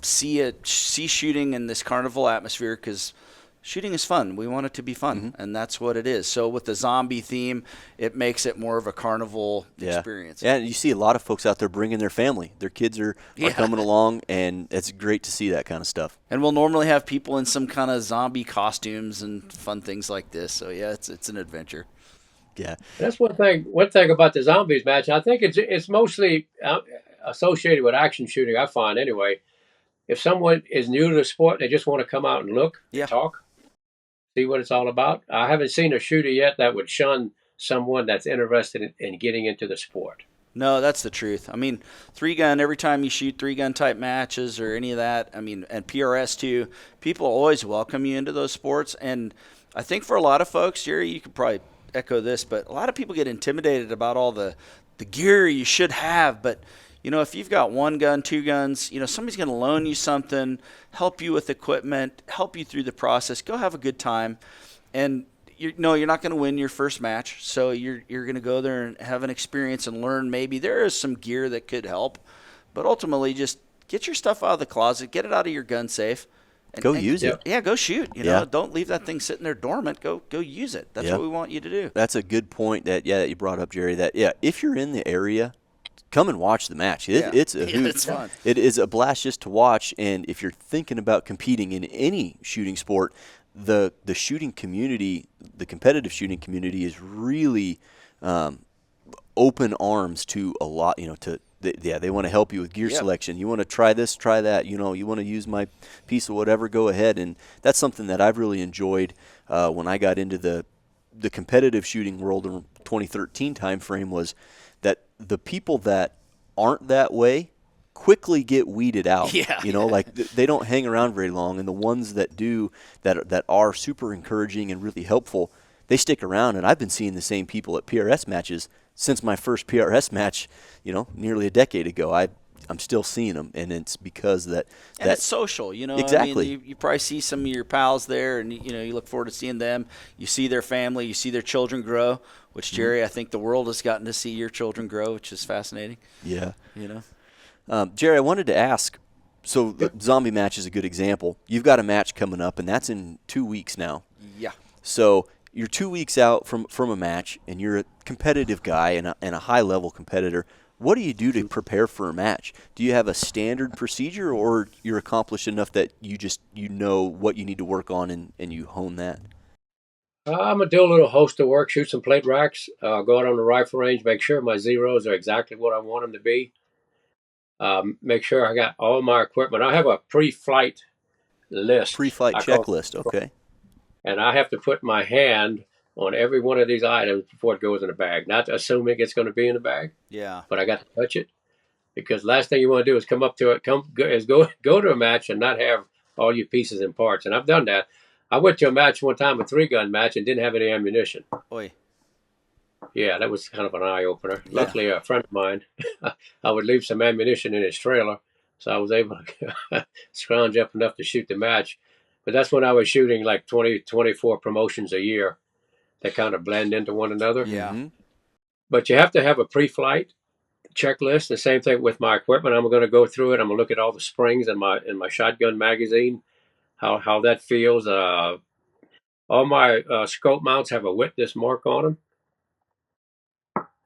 E: see shooting in this carnival atmosphere, because shooting is fun. We want it to be fun, and that's what it is. So with the zombie theme, it makes it more of a carnival experience.
A: Yeah, and you see a lot of folks out there bringing their family. Their kids are coming along, and it's great to see that kind of stuff.
E: And we'll normally have people in some kind of zombie costumes and fun things like this. So, it's an adventure.
A: Yeah,
F: that's one thing about the zombies match. I think it's mostly associated with action shooting. I find anyway. If someone is new to the sport, they just want to come out and look, and talk, see what it's all about. I haven't seen a shooter yet that would shun someone that's interested in getting into the sport.
E: No, that's the truth. I mean, 3-gun, every time you shoot 3-gun type matches or any of that, I mean, and PRS too, people always welcome you into those sports. And I think for a lot of folks, Jerry, you could probably echo this, but a lot of people get intimidated about all the gear you should have, but if you've got 1 gun, 2 guns, somebody's going to loan you something, help you with equipment, help you through the process. Go have a good time. And you're not going to win your first match, so you're going to go there and have an experience and learn. Maybe there is some gear that could help, but ultimately just get your stuff out of the closet, get it out of your gun safe.
A: Go use it.
E: Yeah, go shoot. Don't leave that thing sitting there dormant. Go use it. That's what we want you to do.
A: That's a good point that you brought up, Jerry. That if you're in the area, come and watch the match. It's a hoot.
E: It's fun.
A: It is a blast just to watch. And if you're thinking about competing in any shooting sport, the shooting community, the competitive shooting community, is really open arms to a lot. They want to help you with gear selection. You want to try this, try that. You want to use my piece of whatever, go ahead. And that's something that I've really enjoyed when I got into the competitive shooting world in 2013 timeframe, was that the people that aren't that way quickly get weeded out. They don't hang around very long, and the ones that do, that are super encouraging and really helpful, they stick around. And I've been seeing the same people at PRS matches since my first PRS match, nearly a decade ago. I'm still seeing them, and it's because that
E: it's social,
A: Exactly.
E: I mean, you probably see some of your pals there, and you look forward to seeing them. You see their family, you see their children grow, which, Jerry, I think the world has gotten to see your children grow, which is fascinating.
A: Yeah. Jerry, I wanted to ask, so the zombie match is a good example. You've got a match coming up, and that's in 2 weeks now.
E: Yeah.
A: So you're 2 weeks out from a match, and you're a competitive guy and a high-level competitor. What do you do to prepare for a match? Do you have a standard procedure, or you're accomplished enough that you know what you need to work on and you hone that?
F: I'm going to do a little host of work, shoot some plate racks, go out on the rifle range, make sure my zeros are exactly what I want them to be. Make sure I got all my equipment. I have a pre-flight list.
A: Pre-flight checklist, okay.
F: And I have to put my hand on every one of these items before it goes in the bag. Not assuming it's going to be in the bag.
E: Yeah.
F: But I got to touch it, because last thing you want to do is come up to it, go to a match and not have all your pieces and parts. And I've done that. I went to a match one time, a 3-gun match, and didn't have any ammunition.
E: Oy.
F: Yeah, that was kind of an eye-opener. Yeah. Luckily, a friend of mine, I would leave some ammunition in his trailer, so I was able to scrounge up enough to shoot the match. But that's when I was shooting like 20, 24 promotions a year that kind of blend into one another.
E: Yeah.
A: Mm-hmm.
F: But you have to have a pre-flight checklist. The same thing with my equipment. I'm going to go through it. I'm going to look at all the springs in my shotgun magazine, how that feels. All my scope mounts have a witness mark on them,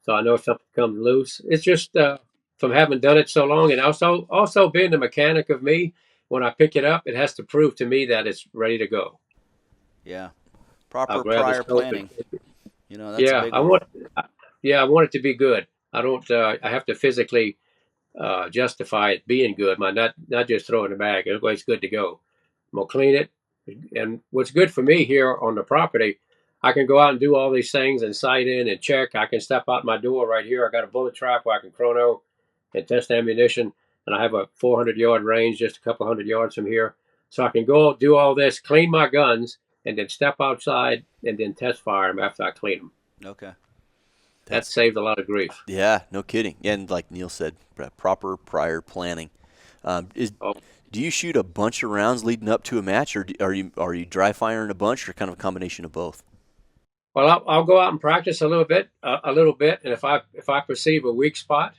F: so I know if something comes loose. It's just from having done it so long, and also being the mechanic of me. When I pick it up, it has to prove to me that it's ready to go.
E: Yeah. Proper prior planning. That's a big one.
F: I want it to be good. I don't. I have to physically justify it being good. Not just throw it in the bag. It's good to go. I'm gonna clean it, and what's good for me here on the property, I can go out and do all these things and sight in and check. I can step out my door right here. I got a bullet trap where I can chrono and test ammunition, and I have a 400-yard range just a couple hundred yards from here, so I can go do all this, clean my guns, and then step outside and then test fire them after I clean them.
E: Okay.
F: That saved a lot of grief.
A: Yeah, no kidding. And like Neil said, proper prior planning. Do you shoot a bunch of rounds leading up to a match, or are you dry firing a bunch, or kind of a combination of both?
F: Well, I'll go out and practice a little bit, and if I perceive a weak spot,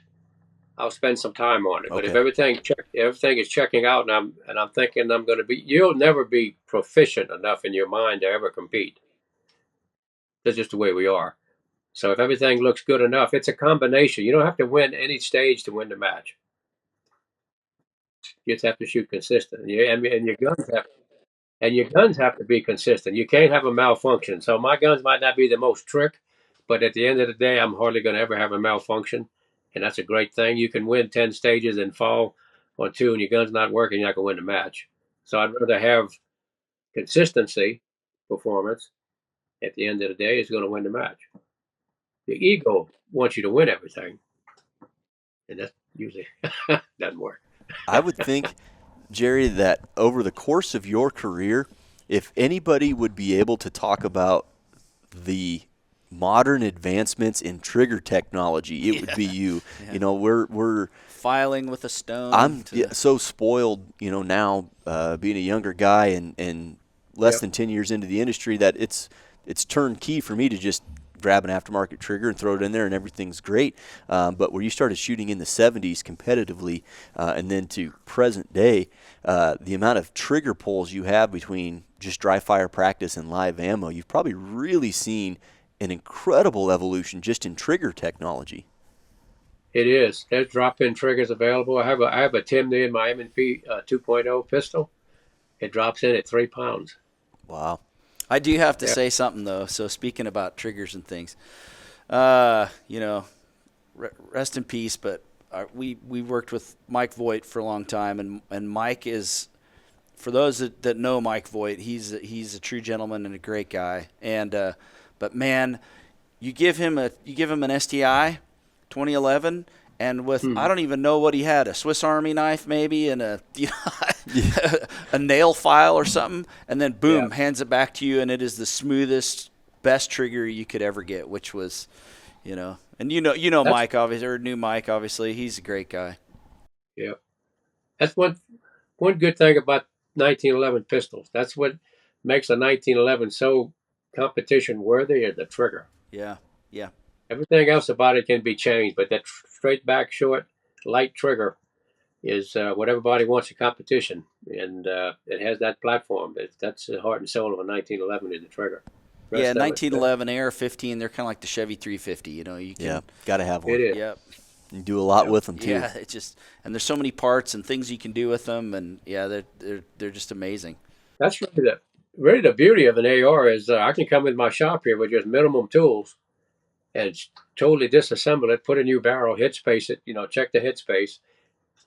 F: I'll spend some time on it.
A: Okay.
F: But if everything is checking out, and I'm thinking I'm going to be, you'll never be proficient enough in your mind to ever compete. That's just the way we are. So if everything looks good enough, it's a combination. You don't have to win any stage to win the match. You just have to shoot consistent, and your guns have to be consistent. You can't have a malfunction. So my guns might not be the most trick, but at the end of the day, I'm hardly going to ever have a malfunction, and that's a great thing. You can win 10 stages and fall on 2, and your gun's not working, you're not going to win the match. So I'd rather have consistency performance. At the end of the day, is going to win the match. The ego wants you to win everything, and that usually doesn't work.
A: I would think, Jerry, that over the course of your career, if anybody would be able to talk about the modern advancements in trigger technology, it would be you. You know, we're
E: filing with a stone.
A: I'm so spoiled, you know, now being a younger guy and less than 10 years into the industry that it's turnkey for me to just grab an aftermarket trigger and throw it in there and everything's great. But where you started shooting in the 70s competitively and then to present day, the amount of trigger pulls you have between just dry fire practice and live ammo, you've probably really seen an incredible evolution just in trigger technology.
F: It is. There's drop-in triggers available. I have a Timney in my M&P 2.0 pistol. It drops in at 3 pounds.
A: Wow.
E: I do have to say something, though. So speaking about triggers and things, you know, rest in peace, but we worked with Mike Voigt for a long time, and Mike is, for those that know Mike Voigt, he's a true gentleman and a great guy. And but man, you give him an STI 2011, and with I don't even know what he had, a Swiss Army knife maybe, and a a nail file or something, and then boom, hands it back to you, and it is the smoothest, best trigger you could ever get, which was, you know, and you know Mike obviously, or knew Mike obviously, he's a great guy.
F: Yeah, that's one good thing about 1911 pistols. That's what makes a 1911 so competition worthy, is the trigger.
E: Yeah.
F: Everything else about it can be changed, but that straight back, short, light trigger is what everybody wants in competition, and it has that platform. That's the heart and soul of a 1911 is the trigger.
E: Yeah, 1911 AR-15, they're kind of like the Chevy 350. You know, you can
A: got to have one.
F: It is.
E: Yep.
A: You do a lot with them too.
E: Yeah, it's just, and there's so many parts and things you can do with them, and they're just amazing.
F: That's really the beauty of an AR is I can come in my shop here with just minimum tools and totally disassemble it, put a new barrel, hit space it, you know, check the hit space,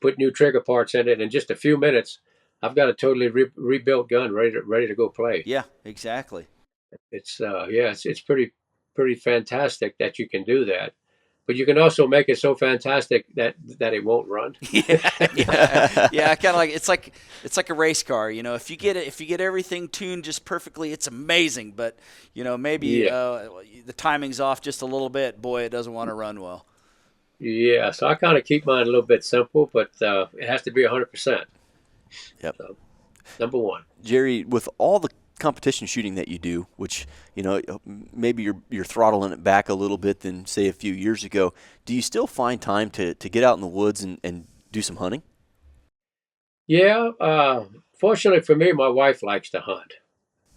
F: put new trigger parts in it. In just a few minutes, I've got a totally rebuilt gun ready to go play.
E: Yeah, exactly.
F: It's it's pretty fantastic that you can do that, but you can also make it so fantastic that it won't run.
E: Yeah. Kind of like it's like a race car. You know, if you get everything tuned just perfectly, it's amazing. But you know, maybe the timing's off just a little bit. Boy, it doesn't want to run well.
F: Yeah, so I kind of keep mine a little bit simple, but it has to be 100%.
A: Yep.
F: So, number one,
A: Jerry, with all the competition shooting that you do, which, you know, maybe you're throttling it back a little bit than say a few years ago, do you still find time to get out in the woods and do some hunting?
F: Yeah, fortunately for me, my wife likes to hunt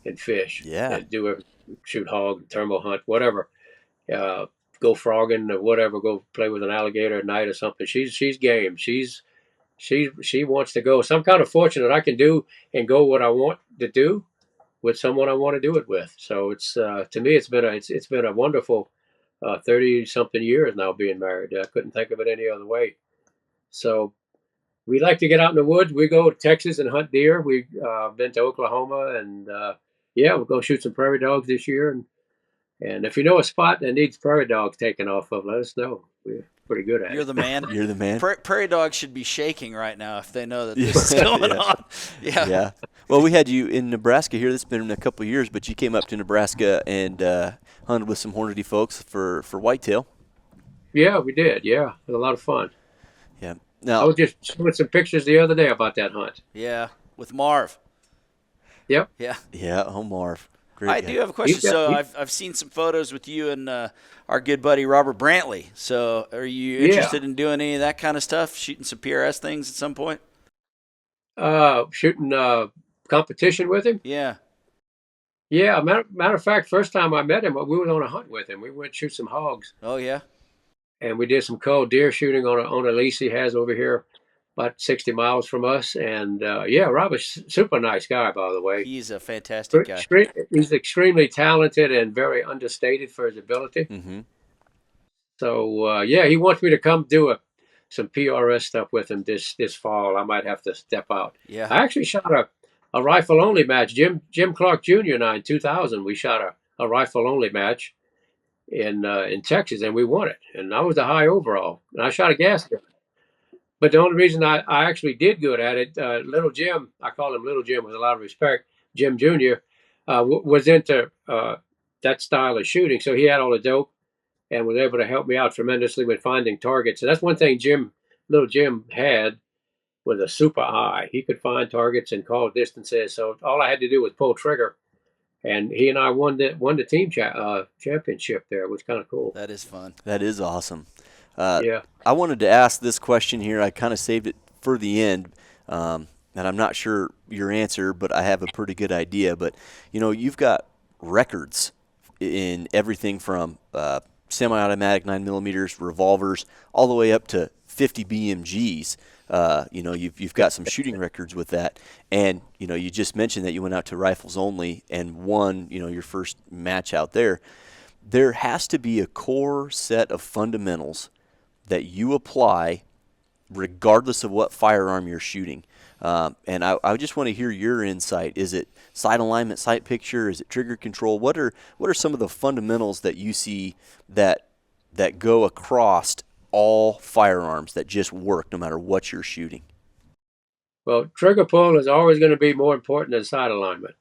F: and fish.
A: Yeah.
F: And shoot hog, thermal hunt, whatever. Go frogging or whatever. Go play with an alligator at night or something. She's game. She wants to go. So I'm kind of fortunate I can do and go what I want to do with someone I want to do it with. So it's to me it's been a wonderful 30-something years now being married. I couldn't think of it any other way. So we like to get out in the woods. We go to Texas and hunt deer. We've been to Oklahoma, and we'll go shoot some prairie dogs this year. And if you know a spot that needs prairie dogs taken off of, let us know. We're pretty good at it.
E: You're the man.
A: You're the man.
E: Prairie dogs should be shaking right now if they know that this is going on.
A: Yeah. Well, we had you in Nebraska here. This has been a couple of years, but you came up to Nebraska and hunted with some Hornady folks for whitetail.
F: Yeah, we did. Yeah, it was a lot of fun.
A: Yeah. Now
F: I was just showing some pictures the other day about that hunt.
E: Yeah, with Marv.
F: Yep.
E: Yeah.
A: Yeah. Oh, Marv. Great
E: I
A: guy.
E: do have a question. So I've seen some photos with you and our good buddy Robert Brantley. So are you interested in doing any of that kind of stuff, shooting some PRS things at some point?
F: Shooting competition with him?
E: Yeah.
F: Yeah, matter of fact, first time I met him, we were on a hunt with him. We went to shoot some hogs.
E: Oh, yeah?
F: And we did some cold deer shooting on a lease he has over here about 60 miles from us. And, Robert's super nice guy, by the way.
E: He's a fantastic guy.
F: He's extremely talented and very understated for his ability.
A: Mm-hmm.
F: So, he wants me to come do some PRS stuff with him this fall. I might have to step out.
E: Yeah.
F: I actually shot a rifle-only match. Jim Clark Jr. and I in 2000, we shot a rifle-only match in Texas, and we won it. And I was the high overall. And I shot a gas gun. But the only reason I actually did good at it, Little Jim, I call him Little Jim with a lot of respect, Jim Jr., was into that style of shooting. So he had all the dope and was able to help me out tremendously with finding targets. And that's one thing little Jim had, was a super eye. He could find targets and call distances. So all I had to do was pull trigger, and he and I won the team championship there. It was kind of cool.
E: That is fun.
A: That is awesome.
F: Yeah.
A: I wanted to ask this question here. I kind of saved it for the end, and I'm not sure your answer, but I have a pretty good idea. But, you've got records in everything from semi-automatic 9mm revolvers all the way up to 50 BMGs. You've got some shooting records with that, and you just mentioned that you went out to rifles only and won your first match out there. There has to be a core set of fundamentals that you apply regardless of what firearm you're shooting. And I just want to hear your insight. Is it sight alignment, sight picture? Is it trigger control? What are some of the fundamentals that you see that go across all firearms that just work no matter what you're shooting?
F: Well, trigger pull is always going to be more important than sight alignment.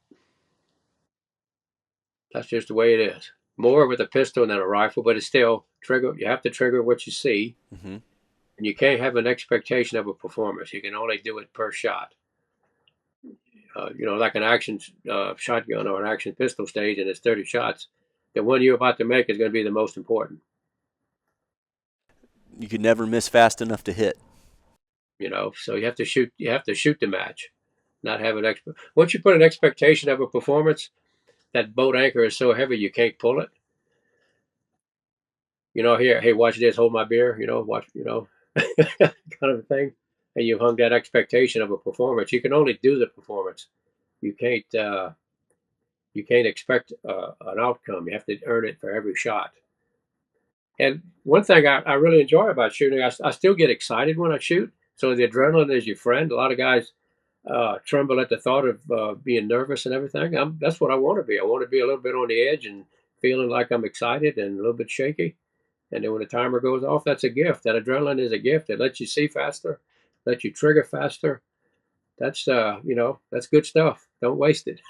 F: That's just the way it is. More with a pistol than a rifle, but it's still trigger. You have to trigger what you see,
A: Mm-hmm.
F: and you can't have an expectation of a performance. You can only do it per shot. Like an action shotgun or an action pistol stage, and it's 30 shots. The one you're about to make is going to be the most important.
A: You could never miss fast enough to hit.
F: So you have to shoot. You have to shoot the match, not have an Once you put an expectation of a performance, that boat anchor is so heavy you can't pull it. Here, hey, watch this, hold my beer. Watch, kind of a thing. And you hung that expectation of a performance. You can only do the performance. You can't expect an outcome. You have to earn it for every shot. And one thing I really enjoy about shooting, I still get excited when I shoot. So the adrenaline is your friend. A lot of guys tremble at the thought of being nervous and everything. That's what I want to be. I want to be a little bit on the edge and feeling like I'm excited and a little bit shaky. And then when the timer goes off, that's a gift. That adrenaline is a gift. It lets you see faster, lets you trigger faster. That's that's good stuff. Don't waste it.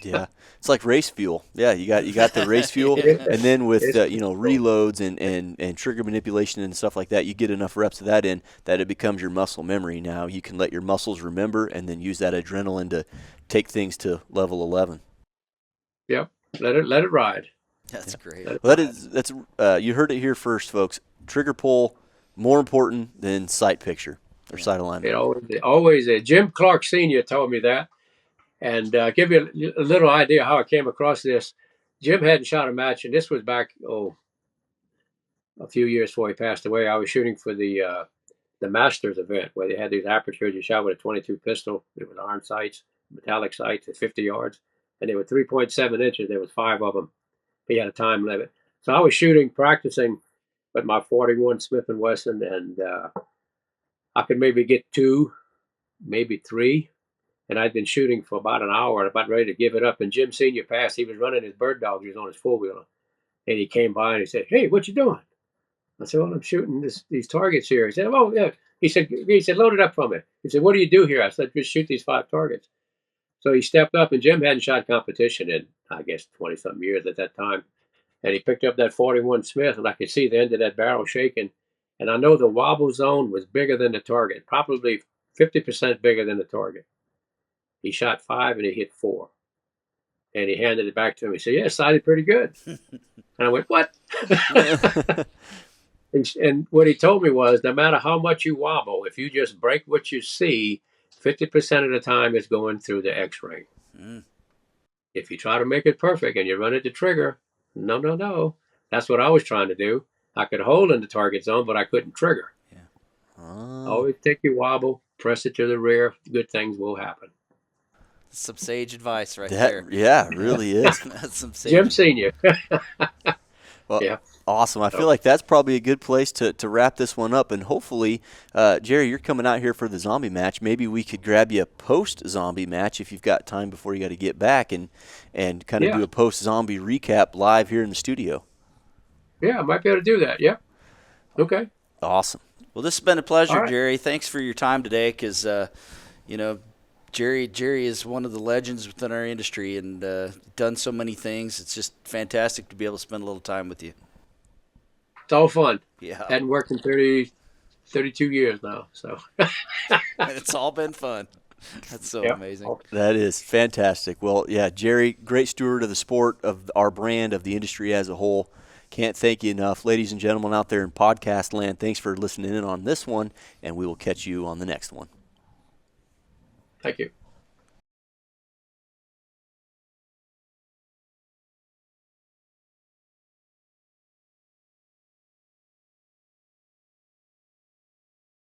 A: Yeah, it's like race fuel. Yeah, you got the race fuel, and then with reloads and trigger manipulation and stuff like that, you get enough reps of that in that it becomes your muscle memory. Now you can let your muscles remember, and then use that adrenaline to take things to level 11.
F: Yep, let it ride.
E: That's great.
A: Well, that's you heard it here first, folks. Trigger pull more important than sight picture or sight alignment.
F: It always is. Jim Clark Sr. told me that. And give you a little idea how I came across this. Jim hadn't shot a match, and this was back a few years before he passed away. I was shooting for the Masters event where they had these apertures. You shot with a 22 pistol. It was iron sights, metallic sights at 50 yards, and they were 3.7 inches. There was 5 of them. He had a time limit, so I was practicing with my 41 Smith & Wesson, and I could maybe get 2, maybe 3. And I'd been shooting for about an hour and about ready to give it up. And Jim Sr. passed. He was running his bird dog. He was on his 4-wheeler. And he came by and he said, "Hey, what you doing?" I said, "Well, I'm shooting these targets here." He said, "Oh, yeah." He said, "Load it up for me." He said, "What do you do here?" I said, "Just shoot these 5 targets." So he stepped up, and Jim hadn't shot competition in, I guess, 20-something years at that time. And he picked up that 41 Smith, and I could see the end of that barrel shaking. And I know the wobble zone was bigger than the target, probably 50% bigger than the target. He shot 5 and he hit 4. And he handed it back to me. He said, "Yeah, it sighted pretty good." And I went, "What?" And what he told me was, no matter how much you wobble, if you just break what you see, 50% of the time it's going through the X-ray.
E: Mm.
F: If you try to make it perfect and you run at the trigger, no. That's what I was trying to do. I could hold in the target zone, but I couldn't trigger.
E: Yeah.
F: Always take your wobble, press it to the rear. Good things will happen.
E: Some sage advice right there.
A: Yeah, it really is.
E: That's some sage
F: Jim Sr.
A: Well,
F: Yeah.
A: awesome. I feel like that's probably a good place to wrap this one up. And hopefully, Jerry, you're coming out here for the zombie match. Maybe we could grab you a post-zombie match if you've got time before you got to get back and kind of do a post-zombie recap live here in the studio.
F: Yeah, I might be able to do that. Yeah. Okay.
A: Awesome.
E: Well, this has been a pleasure,
F: All right.
E: Jerry. Thanks for your time today because, Jerry is one of the legends within our industry and done so many things. It's just fantastic to be able to spend a little time with you.
F: It's all fun.
E: Yeah.
F: Hadn't worked in 32 years now, so.
E: It's all been fun. That's so amazing.
A: That is fantastic. Well, yeah, Jerry, great steward of the sport, of our brand, of the industry as a whole. Can't thank you enough. Ladies and gentlemen out there in podcast land, thanks for listening in on this one, and we will catch you on the next one.
F: Thank you.